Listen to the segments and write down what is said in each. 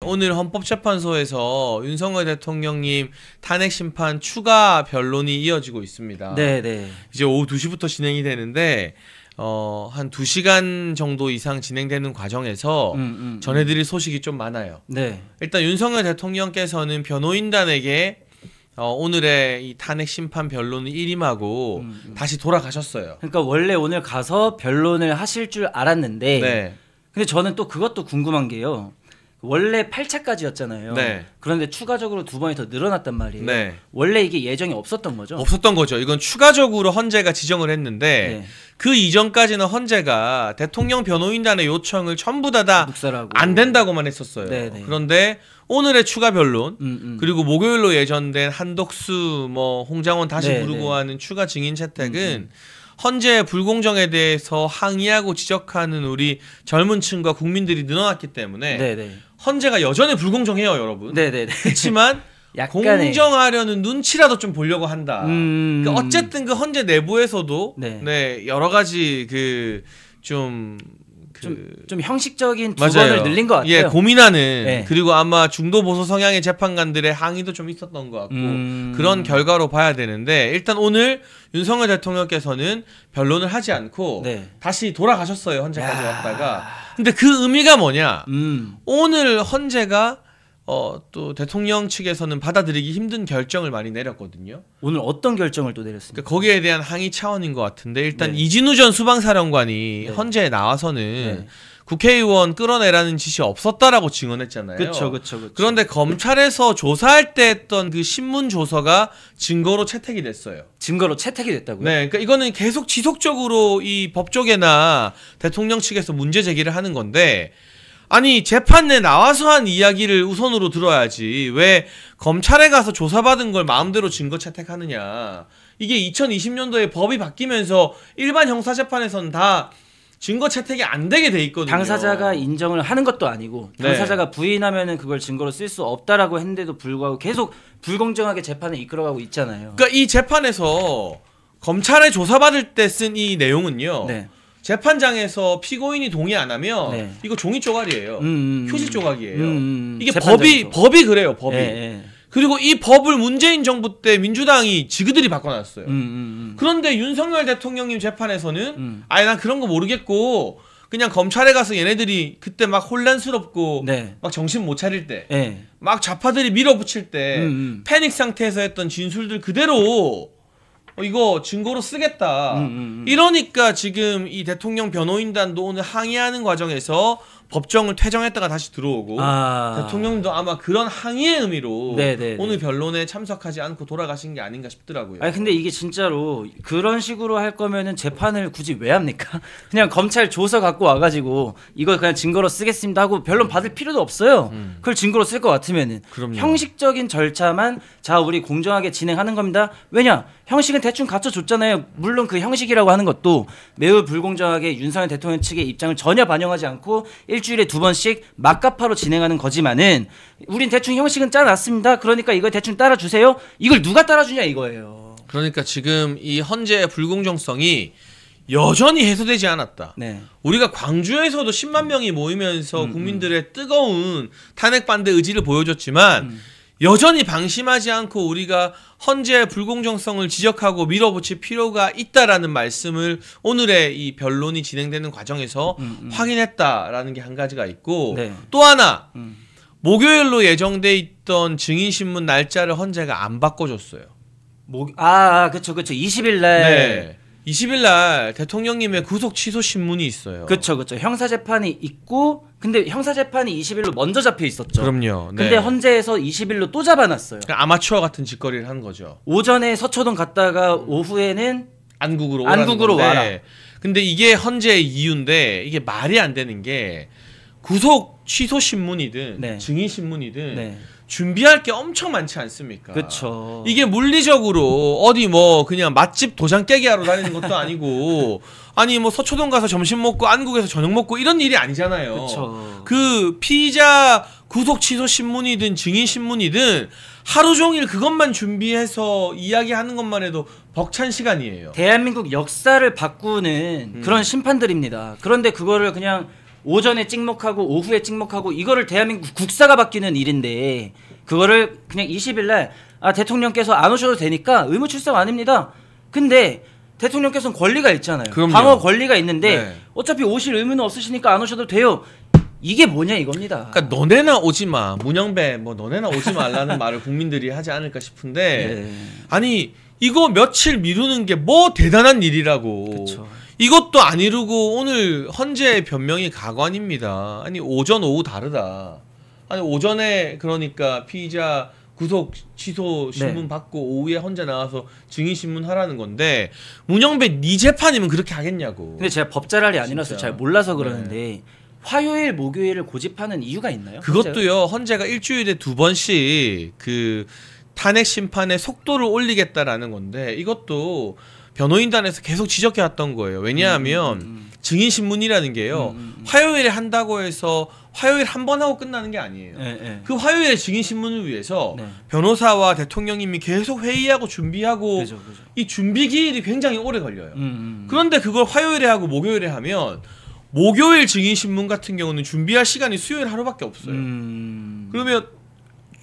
오늘 헌법재판소에서 윤석열 대통령님 탄핵 심판 추가 변론이 이어지고 있습니다. 네네. 이제 오후 2시부터 진행이 되는데 한 2시간 정도 이상 진행되는 과정에서 전해드릴 소식이 좀 많아요. 네. 일단 윤석열 대통령께서는 변호인단에게 오늘의 이 탄핵 심판 변론을 일임하고 다시 돌아가셨어요. 그러니까 원래 오늘 가서 변론을 하실 줄 알았는데 네. 근데 저는 또 그것도 궁금한 게요. 원래 8차까지였잖아요. 네. 그런데 추가적으로 2번이 더 늘어났단 말이에요. 네. 원래 이게 예정이 없었던 거죠? 없었던 거죠. 이건 추가적으로 헌재가 지정을 했는데 네. 그 이전까지는 헌재가 대통령 변호인단의 요청을 전부 다 묵살하고 안 된다고만 했었어요. 네네. 그런데 오늘의 추가 변론 그리고 목요일로 예정된 한덕수 홍장원 다시 네네. 부르고 하는 추가 증인 채택은 헌재의 불공정에 대해서 항의하고 지적하는 우리 젊은 층과 국민들이 늘어났기 때문에 네네. 헌재가 여전히 불공정해요, 여러분. 네네네. 그렇지만 약간의 공정하려는 눈치라도 좀 보려고 한다. 그러니까 어쨌든 그 헌재 내부에서도 네. 여러 가지 좀 형식적인 두 맞아요. 번을 늘린 것 같아요. 예, 고민하는 네. 그리고 아마 중도 보수 성향의 재판관들의 항의도 좀 있었던 것 같고 그런 결과로 봐야 되는데 일단 오늘 윤석열 대통령께서는 변론을 하지 않고 네. 다시 돌아가셨어요. 헌재까지 왔다가. 근데 그 의미가 뭐냐? 오늘 헌재가 또 대통령 측에서는 받아들이기 힘든 결정을 많이 내렸거든요. 오늘 어떤 결정을 또 내렸습니까? 그러니까 거기에 대한 항의 차원인 것 같은데 일단 네. 이진우 전 수방사령관이 네. 헌재에 나와서는 네. 국회의원 끌어내라는 지시 없었다라고 증언했잖아요. 그렇죠. 그런데 검찰에서 조사할 때 했던 그 신문 조서가 증거로 채택이 됐어요. 증거로 채택이 됐다고요? 네, 그러니까 이거는 계속 지속적으로 이 법조계나 대통령 측에서 문제 제기를 하는 건데. 아니 재판에 나와서 한 이야기를 우선으로 들어야지 왜 검찰에 가서 조사받은 걸 마음대로 증거 채택하느냐. 이게 2020년도에 법이 바뀌면서 일반 형사재판에서는 다 증거 채택이 안 되게 돼 있거든요. 당사자가 인정을 하는 것도 아니고 네. 당사자가 부인하면은 그걸 증거로 쓸 수 없다라고 했는데도 불구하고 계속 불공정하게 재판을 이끌어가고 있잖아요. 그러니까 이 재판에서 검찰에 조사받을 때 쓴 이 내용은요. 네. 재판장에서 피고인이 동의 안 하면 네. 이거 종이 쪼가리예요. 휴지 조각이에요. 이게 재판장에서. 법이 그래요. 법이. 예. 그리고 이 법을 문재인 정부 때 민주당이 지그들이 바꿔놨어요. 그런데 윤석열 대통령님 재판에서는 아예 난 그런 거 모르겠고 그냥 검찰에 가서 얘네들이 그때 막 혼란스럽고 네. 막 정신 못 차릴 때 예. 막 좌파들이 밀어붙일 때 패닉 상태에서 했던 진술들 그대로 이거 증거로 쓰겠다. 이러니까 지금 이 대통령 변호인단도 오늘 항의하는 과정에서 법정을 퇴정했다가 다시 들어오고 대통령도 아마 그런 항의의 의미로 네네네. 오늘 변론에 참석하지 않고 돌아가신 게 아닌가 싶더라고요. 아니 근데 이게 진짜로 그런 식으로 할 거면은 재판을 굳이 왜 합니까? 그냥 검찰 조서 갖고 와가지고 이거 그냥 증거로 쓰겠습니다 하고 변론 받을 필요도 없어요. 그걸 증거로 쓸 것 같으면은 그럼요. 형식적인 절차만 자 우리 공정하게 진행하는 겁니다. 왜냐? 형식은 대충 갖춰줬잖아요. 물론 그 형식이라고 하는 것도 매우 불공정하게 윤석열 대통령 측의 입장을 전혀 반영하지 않고 일주일에 2번씩 막가파로 진행하는 거지만은 우린 대충 형식은 짜놨습니다. 그러니까 이걸 대충 따라주세요. 이걸 누가 따라주냐 이거예요. 그러니까 지금 이 헌재의 불공정성이 여전히 해소되지 않았다. 네. 우리가 광주에서도 10만 명이 모이면서 국민들의 뜨거운 탄핵 반대 의지를 보여줬지만 여전히 방심하지 않고 우리가 헌재의 불공정성을 지적하고 밀어붙일 필요가 있다라는 말씀을 오늘의 이 변론이 진행되는 과정에서 확인했다라는 게 한 가지가 있고 네. 또 하나 목요일로 예정돼 있던 증인신문 날짜를 헌재가 안 바꿔줬어요. 그쵸 20일 날. 네. 20일 날 대통령님의 구속 취소 신문이 있어요. 그쵸 형사 재판이 있고 근데 형사 재판이 20일로 먼저 잡혀 있었죠. 그럼요. 네. 근데 헌재에서 20일로 또 잡아놨어요. 아마추어 같은 짓거리를 한 거죠. 오전에 서초동 갔다가 오후에는 안국으로 와라. 근데 이게 헌재의 이유인데 이게 말이 안 되는 게 구속 취소 신문이든 네. 증인 신문이든 네. 준비할 게 엄청 많지 않습니까? 그쵸. 이게 물리적으로 어디 그냥 맛집 도장 깨기 하러 다니는 것도 아니고 아니 서초동 가서 점심 먹고 안국에서 저녁 먹고 이런 일이 아니잖아요. 그쵸. 그 피의자 구속 취소 신문이든 증인 신문이든 하루 종일 그것만 준비해서 이야기하는 것만 해도 벅찬 시간이에요. 대한민국 역사를 바꾸는 그런 심판들입니다. 그런데 그거를 그냥 오전에 찍먹하고 오후에 찍먹하고 이거를 대한민국 국사가 바뀌는 일인데 그거를 그냥 20일 날 대통령께서 안 오셔도 되니까 의무 출석 아닙니다. 근데 대통령께서는 권리가 있잖아요. 그럼요. 방어 권리가 있는데 네. 어차피 오실 의무는 없으시니까 안 오셔도 돼요. 이게 뭐냐 이겁니다. 그러니까 너네나 오지 마. 문영배 뭐 너네나 오지 말라는 말을 국민들이 하지 않을까 싶은데 네. 아니 이거 며칠 미루는 게 뭐 대단한 일이라고. 그쵸. 이것도 안 이루고 오늘 헌재 변명이 가관입니다. 아니 오전 오후 다르다. 아니 오전에 그러니까 피의자 구속 취소 신문 네. 받고 오후에 헌재 나와서 증인 신문 하라는 건데 문영배 네 재판이면 그렇게 하겠냐고. 근데 제가 법잘알이 아니라서 진짜. 잘 몰라서 그러는데 화요일 목요일을 고집하는 이유가 있나요? 그것도요. 헌재가 일주일에 2번씩 그 탄핵 심판의 속도를 올리겠다라는 건데 이것도 변호인단에서 계속 지적해 왔던 거예요. 왜냐하면 증인 신문이라는 게요. 화요일에 한다고 해서 화요일 한 번 하고 끝나는 게 아니에요. 네. 그 화요일에 증인 신문을 위해서 네. 변호사와 대통령님이 계속 회의하고 준비하고 그죠. 이 준비 기일이 굉장히 오래 걸려요. 음. 그런데 그걸 화요일에 하고 목요일에 하면 목요일 증인 신문 같은 경우는 준비할 시간이 수요일 하루밖에 없어요. 그러면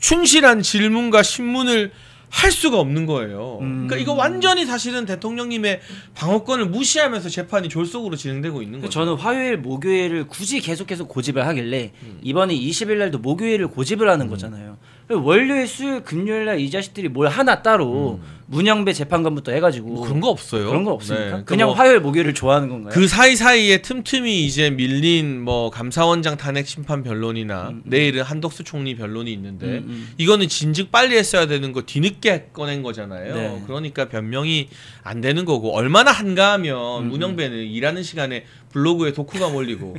충실한 질문과 신문을 할 수가 없는 거예요. 그러니까 이거 완전히 사실은 대통령님의 방어권을 무시하면서 재판이 졸속으로 진행되고 있는 거죠. 저는 화요일 목요일을 굳이 계속해서 고집을 하길래 이번에 20일 날도 목요일을 고집을 하는 거잖아요. 월요일 수요일 금요일 날 이 자식들이 뭘 하나 따로 문영배 재판관부터 해가지고 뭐 그런 거 없어요. 그런 거 없습니까? 네. 그냥 뭐 화요일 목요일을 좋아하는 건가요? 그 사이사이에 틈틈이 이제 밀린 뭐 감사원장 탄핵 심판 변론이나 내일은 한덕수 총리 변론이 있는데 이거는 진즉 빨리 했어야 되는 거 뒤늦게 꺼낸 거잖아요. 네. 그러니까 변명이 안 되는 거고 얼마나 한가하면 문영배는 일하는 시간에 블로그에 독후가 몰리고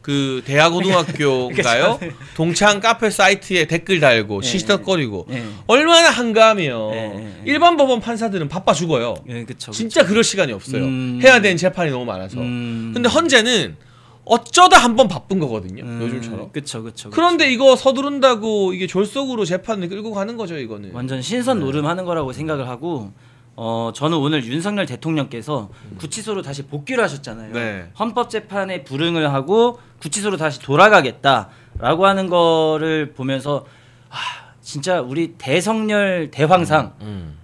그 대하고등학교인가요? 동창 카페 사이트에 댓글 달고 시시덕거리고 얼마나 한가하면 일반 법원 판사들은 바빠 죽어요. 그쵸. 진짜 그럴 시간이 없어요. 해야 되는 재판이 너무 많아서. 근데 헌재는 어쩌다 한 번 바쁜 거거든요. 요즘처럼. 그쵸. 그런데 이거 서두른다고 이게 졸속으로 재판을 끌고 가는 거죠, 이거는. 완전 신선 노름하는 거라고 생각을 하고 저는 오늘 윤석열 대통령께서 구치소로 다시 복귀를 하셨잖아요. 네. 헌법재판에 불응을 하고 구치소로 다시 돌아가겠다라고 하는 거를 보면서 진짜 우리 대성렬 대황상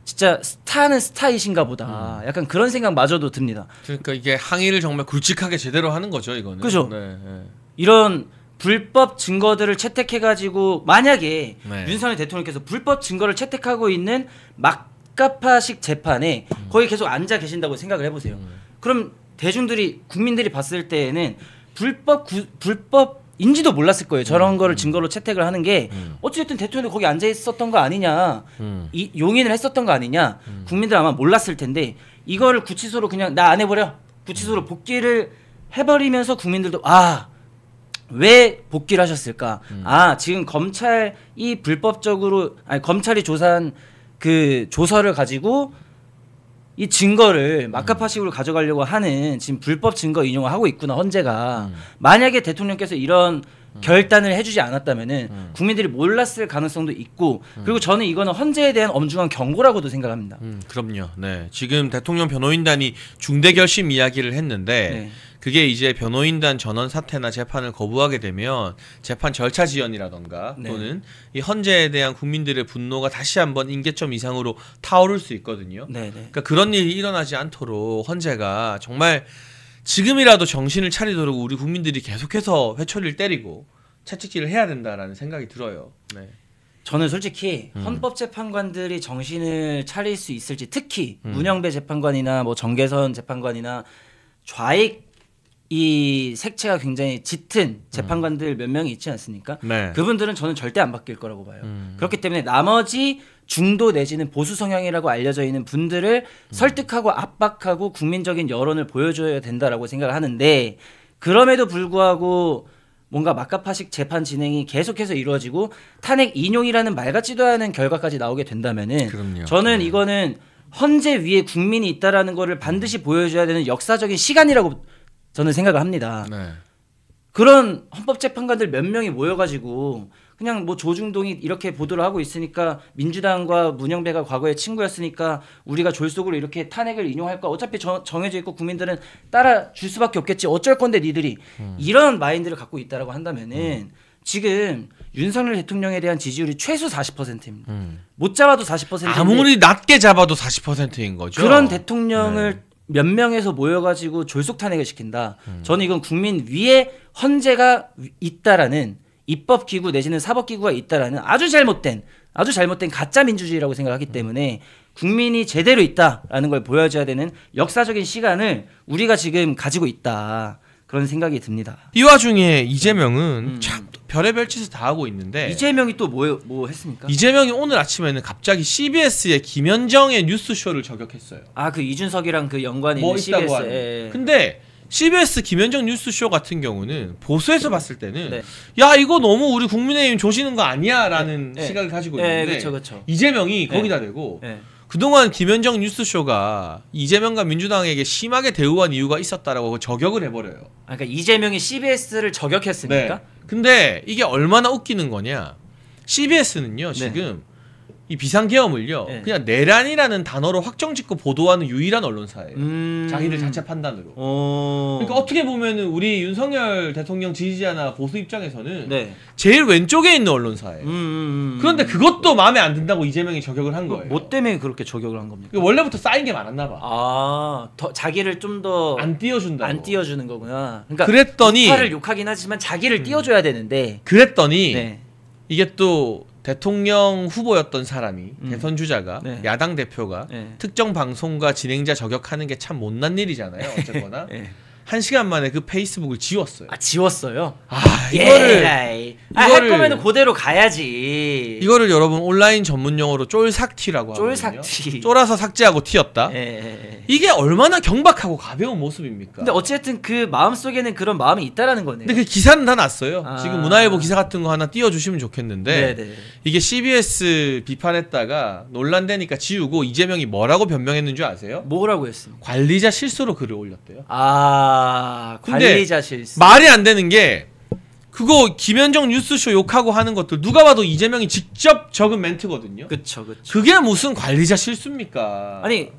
진짜 스타는 스타이신가 보다. 약간 그런 생각마저도 듭니다. 그러니까 이게 항의를 정말 굵직하게 제대로 하는 거죠, 이거는. 그죠? 네. 이런 불법 증거들을 채택해가지고 만약에 네. 윤석열 대통령께서 불법 증거를 채택하고 있는 막가파식 재판에 거기 계속 앉아 계신다고 생각을 해보세요. 그럼 대중들이 국민들이 봤을 때에는 불법인지도 몰랐을 거예요. 저런 거를 증거로 채택을 하는 게 어쨌든 대통령이 거기 앉아 있었던 거 아니냐, 용인을 했었던 거 아니냐, 국민들 아마 몰랐을 텐데 이거를 구치소로 그냥 나 안 해버려, 구치소로 복귀를 해버리면서 국민들도 왜 복귀를 하셨을까? 지금 검찰이 불법적으로 검찰이 조사한 그 조서를 가지고 이 증거를 막가파식으로 가져가려고 하는 지금 불법 증거 인용을 하고 있구나 헌재가. 만약에 대통령께서 이런 결단을 해주지 않았다면은 국민들이 몰랐을 가능성도 있고 그리고 저는 이거는 헌재에 대한 엄중한 경고라고도 생각합니다. 그럼요. 네. 지금 대통령 변호인단이 중대 결심 이야기를 했는데 그게 이제 변호인단 전원 사퇴나 재판을 거부하게 되면 재판 절차 지연이라던가 또는 이 헌재에 대한 국민들의 분노가 다시 한번 임계점 이상으로 타오를 수 있거든요. 그러니까 그런 일이 일어나지 않도록 헌재가 정말 지금이라도 정신을 차리도록 우리 국민들이 계속해서 회초리를 때리고 채찍질을 해야 된다라는 생각이 들어요. 네. 저는 솔직히 헌법재판관들이 정신을 차릴 수 있을지, 특히 문영배 재판관이나 뭐 정계선 재판관이나 좌익 이 색채가 굉장히 짙은 재판관들 몇 명이 있지 않습니까? 그분들은 저는 절대 안 바뀔 거라고 봐요. 그렇기 때문에 나머지 중도 내지는 보수 성향이라고 알려져 있는 분들을 설득하고 압박하고 국민적인 여론을 보여줘야 된다라고 생각을 하는데, 그럼에도 불구하고 뭔가 막가파식 재판 진행이 계속해서 이루어지고 탄핵 인용이라는 말 같지도 않은 결과까지 나오게 된다면은 저는 이거는 헌재 위에 국민이 있다라는 거를 반드시 보여줘야 되는 역사적인 시간이라고 저는 생각을 합니다. 그런 헌법재판관들 몇 명이 모여가지고 그냥 뭐 조중동이 이렇게 보도를 하고 있으니까 민주당과 문영배가 과거에 친구였으니까 우리가 졸속으로 이렇게 탄핵을 인용할 거 어차피 정해져 있고 국민들은 따라 줄 수밖에 없겠지. 어쩔 건데 니들이 이런 마인드를 갖고 있다라고 한다면은 지금 윤석열 대통령에 대한 지지율이 최소 40%입니다. 못 잡아도 40%인데 아무리 낮게 잡아도 40%인 거죠. 그런 대통령을 몇 명에서 모여가지고 졸속 탄핵을 시킨다. 저는 이건 국민 위에 헌재가 있다라는 입법 기구 내지는 사법 기구가 있다라는 아주 잘못된 가짜 민주주의라고 생각하기 때문에 국민이 제대로 있다라는 걸 보여줘야 되는 역사적인 시간을 우리가 지금 가지고 있다. 그런 생각이 듭니다. 이 와중에 이재명은 참 별의별 짓을 다 하고 있는데 이재명이 또 뭐 했습니까? 이재명이 오늘 아침에는 갑자기 CBS의 김현정의 뉴스쇼를 저격했어요. 아, 그 이준석이랑 그 연관이 뭐 있는 있다고 CBS. 근데 CBS 김현정 뉴스쇼 같은 경우는 보수에서 봤을 때는 네. 야 이거 너무 우리 국민의힘 조시는 거 아니야라는 네. 시각을 가지고 네, 있는데 그쵸. 이재명이 네. 거기다 대고 네. 그동안 김현정 뉴스쇼가 이재명과 민주당에게 심하게 대우한 이유가 있었다라고 저격을 해버려요. 아, 그러니까 이재명이 CBS를 저격했습니까? 네. 근데 이게 얼마나 웃기는 거냐? CBS는요 지금 이 비상계엄을요 네. 그냥 내란이라는 단어로 확정짓고 보도하는 유일한 언론사예요. 자기들 자체 판단으로. 그러니까 어떻게 보면은 우리 윤석열 대통령 지지자나 보수 입장에서는 네. 제일 왼쪽에 있는 언론사예요. 그런데 그것도 마음에 안 든다고 이재명이 저격을 한 거예요. 뭐 때문에 그렇게 저격을 한 겁니까? 원래부터 쌓인 게 많았나 봐. 아, 더 자기를 좀 더 안 띄워준다고. 안 띄워주는 거구나. 그러니까 그랬더니 우파를 욕하긴 하지만 자기를 띄워줘야 되는데. 그랬더니 네. 이게 또 대통령 후보였던 사람이 대선 주자가 네. 야당 대표가 네. 특정 방송과 진행자 저격하는 게 참 못난 일이잖아요. 어쨌거나 네. 1시간 만에 그 페이스북을 지웠어요. 아, 지웠어요? 이거를 할 거면은 그대로 가야지. 이거를 여러분 온라인 전문 용어로 쫄삭티라고 하거든요. 쫄삭티. 쫄아서 삭제하고 튀었다. 예. 이게 얼마나 경박하고 가벼운 모습입니까? 근데 어쨌든 그 마음 속에는 그런 마음이 있다라는 거네요. 근데 그 기사는 다 났어요. 아. 지금 문화일보 기사 같은 거 하나 띄워주시면 좋겠는데 네네. 이게 CBS 비판했다가 논란되니까 지우고 이재명이 뭐라고 변명했는 줄 아세요? 뭐라고 했습니까? 관리자 실수로 글을 올렸대요. 근데 관리자 실수. 말이 안 되는 게 그거 김현정 뉴스쇼 욕하고 하는 것들 누가 봐도 이재명이 직접 적은 멘트거든요. 그쵸. 그게 무슨 관리자 실수입니까? 아니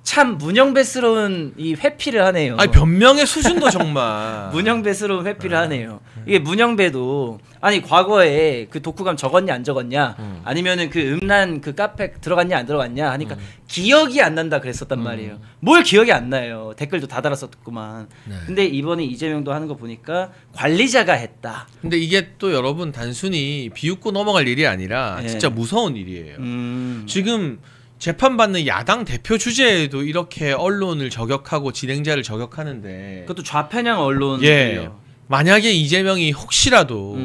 참 문영배스러운 이 회피를 하네요. 아니 변명의 수준도 정말 문영배스러운 회피를 하네요. 이게 문영배도 아니 과거에 그 독후감 적었냐 안 적었냐 아니면은 그 음란 그 카페 들어갔냐 안 들어갔냐 하니까 기억이 안 난다 그랬었단 말이에요. 뭘 기억이 안 나요. 댓글도 다 달았었구만. 근데 이번에 이재명도 하는 거 보니까 관리자가 했다. 근데 이게 또 여러분 단순히 비웃고 넘어갈 일이 아니라 네. 진짜 무서운 일이에요. 지금 재판받는 야당 대표 주제에도 이렇게 언론을 저격하고 진행자를 저격하는데 그것도 좌편향 언론이에요. 예. 만약에 이재명이 혹시라도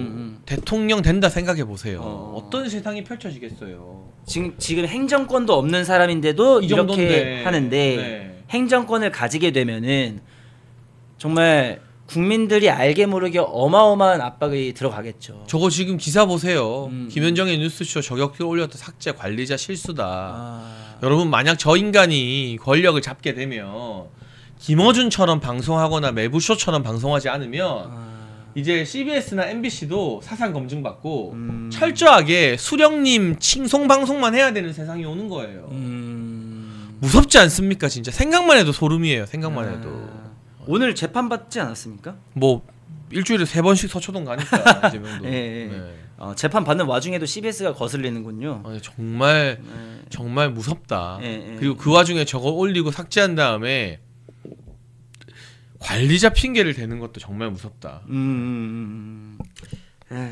대통령 된다 생각해 보세요. 어떤 세상이 펼쳐지겠어요. 지금 행정권도 없는 사람인데도 이 이렇게 정도인데. 하는데 네. 행정권을 가지게 되면은 정말 국민들이 알게 모르게 어마어마한 압박이 들어가겠죠. 저거 지금 기사 보세요. 김현정의 뉴스쇼 저격글 올렸다 삭제 관리자 실수다. 여러분 만약 저 인간이 권력을 잡게 되면 김어준처럼 방송하거나 매부쇼처럼 방송하지 않으면 이제 CBS나 MBC도 사상 검증 받고 철저하게 수령님 칭송 방송만 해야 되는 세상이 오는 거예요. 무섭지 않습니까? 진짜 생각만 해도 소름이에요. 생각만 해도. 오늘 재판 받지 않았습니까? 뭐 일주일에 3번씩 서초동 가니까 이재명도. 네. 재판 받는 와중에도 CBS가 거슬리는군요. 아니, 정말 무섭다. 네. 그리고 그 와중에 저거 올리고 삭제한 다음에 관리자 핑계를 대는 것도 정말 무섭다.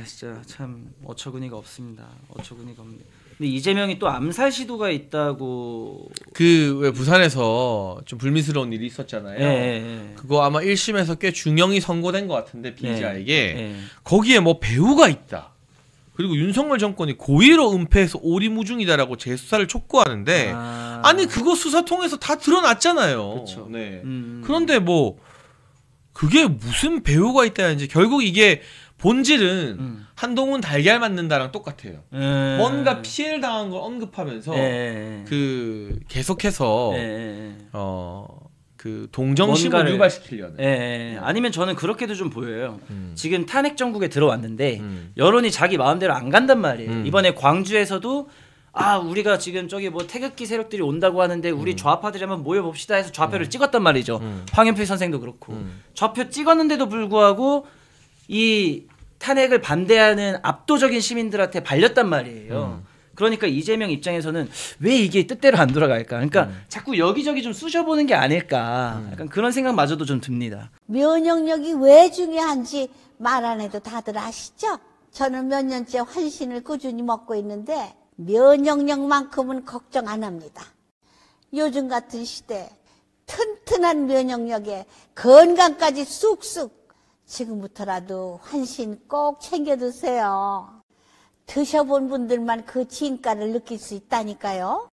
진짜 참 어처구니가 없습니다. 어처구니가 없네. 근데 이재명이 또 암살 시도가 있다고. 그 왜 부산에서 좀 불미스러운 일이 있었잖아요. 네. 그거 아마 1심에서 꽤 중형이 선고된 것 같은데 피의자에게 네. 거기에 뭐 배우가 있다. 그리고 윤석열 정권이 고의로 은폐해서 오리무중이다라고 재수사를 촉구하는데 아니 그거 수사 통해서 다 드러났잖아요. 그쵸. 네. 그런데 뭐 그게 무슨 배우가 있다는지 결국 이게 본질은 한동훈 달걀 맞는다랑 똑같아요. 뭔가 피해를 당한 걸 언급하면서 그 계속해서 그 동정심을 뭔가를- 유발시키려는. 예, 아니면 저는 그렇게도 좀 보여요. 지금 탄핵 정국에 들어왔는데 여론이 자기 마음대로 안 간단 말이에요. 이번에 광주에서도 우리가 지금 저기 뭐 태극기 세력들이 온다고 하는데 우리 좌파들이 한번 모여봅시다 해서 좌표를 찍었단 말이죠. 황현필 선생도 그렇고 좌표 찍었는데도 불구하고 이 탄핵을 반대하는 압도적인 시민들한테 발렸단 말이에요. 그러니까 이재명 입장에서는 왜 이게 뜻대로 안 돌아갈까? 그러니까 자꾸 여기저기 좀 쑤셔보는 게 아닐까? 약간 그런 생각마저도 좀 듭니다. 면역력이 왜 중요한지 말 안 해도 다들 아시죠? 저는 몇 년째 환신을 꾸준히 먹고 있는데 면역력만큼은 걱정 안 합니다. 요즘 같은 시대 튼튼한 면역력에 건강까지 쑥쑥 지금부터라도 환신 꼭 챙겨 드세요. 드셔본 분들만 그 진가를 느낄 수 있다니까요.